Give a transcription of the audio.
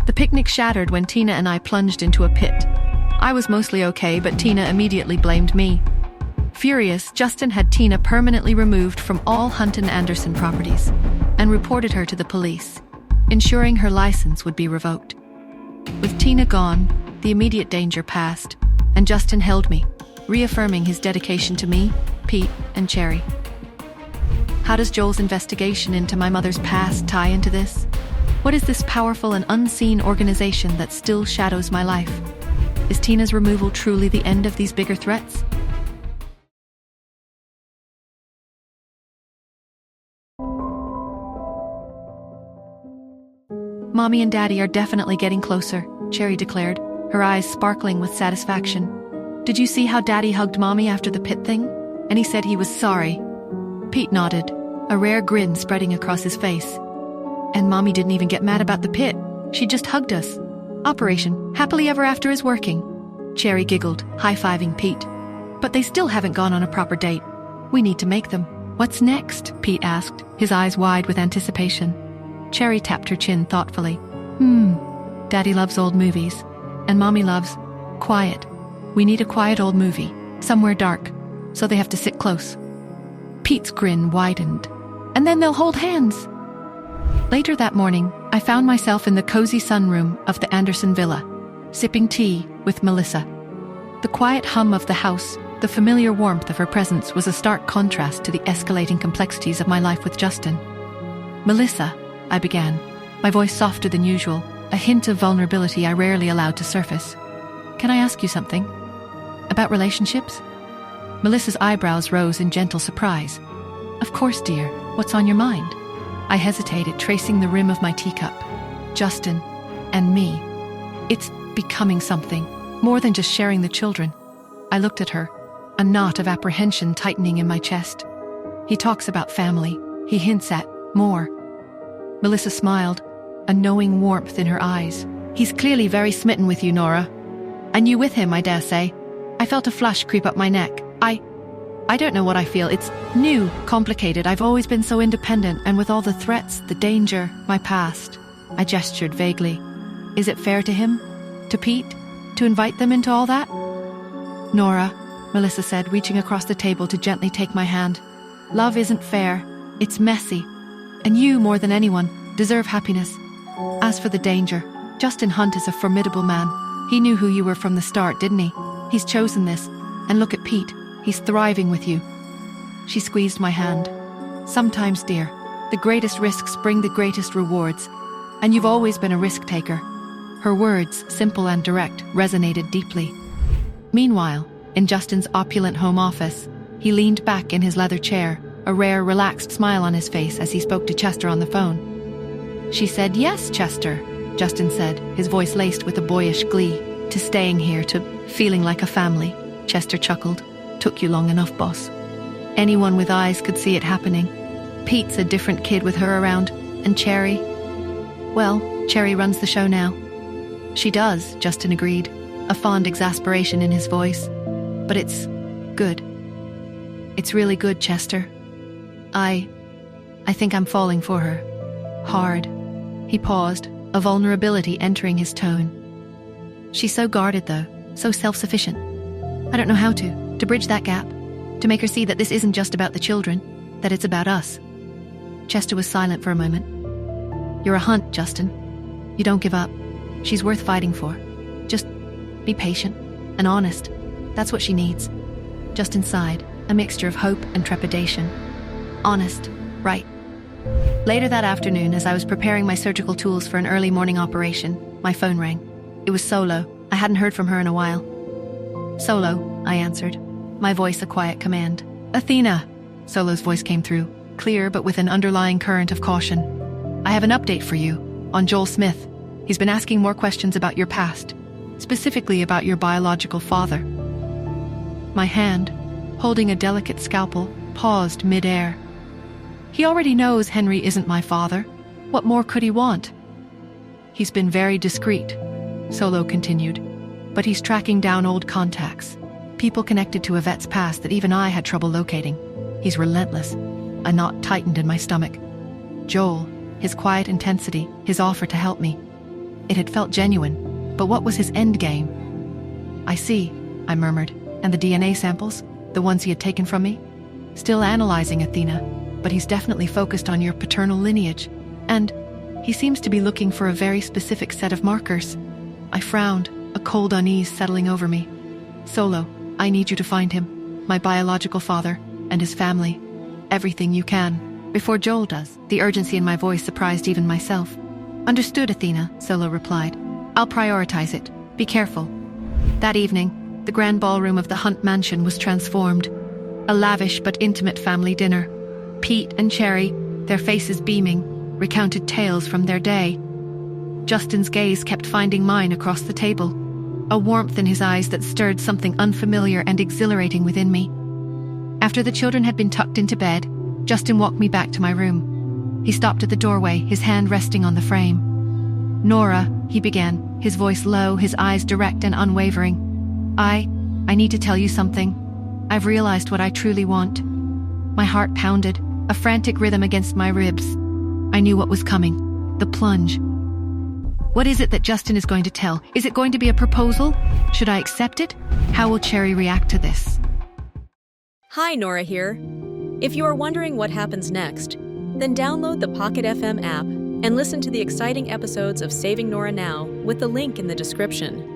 The picnic shattered when Tina and I plunged into a pit. I was mostly okay, but Tina immediately blamed me. Furious, Justin had Tina permanently removed from all Hunt and Anderson properties and reported her to the police, ensuring her license would be revoked. With Tina gone, the immediate danger passed, and Justin held me, reaffirming his dedication to me, Pete, and Cherry. How does Joel's investigation into my mother's past tie into this? What is this powerful and unseen organization that still shadows my life? Is Tina's removal truly the end of these bigger threats? Mommy and Daddy are definitely getting closer, Cherry declared, her eyes sparkling with satisfaction. Did you see how Daddy hugged Mommy after the pit thing? And he said he was sorry. Pete nodded, a rare grin spreading across his face. And Mommy didn't even get mad about the pit. She just hugged us. Operation Happily Ever After is working. Cherry giggled, high-fiving Pete. But they still haven't gone on a proper date. We need to make them. What's next? Pete asked, his eyes wide with anticipation. Cherry tapped her chin thoughtfully. Daddy loves old movies. And Mommy loves quiet. We need a quiet old movie, somewhere dark, so they have to sit close. Pete's grin widened. And then they'll hold hands. Later that morning, I found myself in the cozy sunroom of the Anderson villa, sipping tea with Melissa. The quiet hum of the house, the familiar warmth of her presence was a stark contrast to the escalating complexities of my life with Justin. Melissa, I began, my voice softer than usual, a hint of vulnerability I rarely allowed to surface. Can I ask you something? About relationships? Melissa's eyebrows rose in gentle surprise. Of course, dear. What's on your mind? I hesitated, tracing the rim of my teacup. Justin and me. It's becoming something, more than just sharing the children. I looked at her, a knot of apprehension tightening in my chest. He talks about family. He hints at more. Melissa smiled, a knowing warmth in her eyes. He's clearly very smitten with you, Nora. And you with him, I dare say. I felt a flush creep up my neck. I don't know what I feel. It's new, complicated. I've always been so independent, and with all the threats, the danger, my past. I gestured vaguely. Is it fair to him? To Pete? To invite them into all that? Nora, Melissa said, reaching across the table to gently take my hand. Love isn't fair. It's messy. And you, more than anyone, deserve happiness. As for the danger, Justin Hunt is a formidable man. He knew who you were from the start, didn't he? He's chosen this. And look at Pete. He's thriving with you. She squeezed my hand. Sometimes, dear, the greatest risks bring the greatest rewards. And you've always been a risk taker. Her words, simple and direct, resonated deeply. Meanwhile, in Justin's opulent home office, he leaned back in his leather chair, a rare, relaxed smile on his face as he spoke to Chester on the phone. She said, "Yes, Chester," Justin said, his voice laced with a boyish glee. "To staying here, to feeling like a family," Chester chuckled. "Took you long enough, boss." Anyone with eyes could see it happening. Pete's a different kid with her around, and Cherry... Well, Cherry runs the show now. She does, Justin agreed, a fond exasperation in his voice. But it's good. It's really good, Chester. I think I'm falling for her. Hard. He paused, a vulnerability entering his tone. She's so guarded, though, so self-sufficient. I don't know how to bridge that gap, to make her see that this isn't just about the children, that it's about us. Chester was silent for a moment. You're a Hunt, Justin. You don't give up. She's worth fighting for. Just be patient and honest. That's what she needs. Justin sighed, a mixture of hope and trepidation. Honest, right. Later that afternoon, as I was preparing my surgical tools for an early morning operation, my phone rang. It was Solo. I hadn't heard from her in a while. "Solo," I answered, my voice a quiet command. "Athena," Solo's voice came through, clear but with an underlying current of caution. "I have an update for you, on Joel Smith. He's been asking more questions about your past, specifically about your biological father." My hand, holding a delicate scalpel, paused mid-air. "He already knows Henry isn't my father. What more could he want?" "He's been very discreet," Solo continued, "but he's tracking down old contacts, people connected to Yvette's past that even I had trouble locating. He's relentless." A knot tightened in my stomach. Joel, his quiet intensity, his offer to help me. It had felt genuine, but what was his end game? I see, I murmured. And the DNA samples? The ones he had taken from me? Still analyzing, Athena, but he's definitely focused on your paternal lineage. And he seems to be looking for a very specific set of markers. I frowned, a cold unease settling over me. Solo, I need you to find him, my biological father, and his family. Everything you can, before Joel does. The urgency in my voice surprised even myself. Understood, Athena, Solo replied. I'll prioritize it. Be careful. That evening, the grand ballroom of the Hunt mansion was transformed. A lavish but intimate family dinner. Pete and Cherry, their faces beaming, recounted tales from their day. Justin's gaze kept finding mine across the table, a warmth in his eyes that stirred something unfamiliar and exhilarating within me. After the children had been tucked into bed, Justin walked me back to my room. He stopped at the doorway, his hand resting on the frame. Nora, he began, his voice low, his eyes direct and unwavering. I need to tell you something. I've realized what I truly want. My heart pounded, a frantic rhythm against my ribs. I knew what was coming. The plunge. What is it that Justin is going to tell? Is it going to be a proposal? Should I accept it? How will Cherry react to this? Hi, Nora here. If you are wondering what happens next, then download the Pocket FM app and listen to the exciting episodes of Saving Nora Now with the link in the description.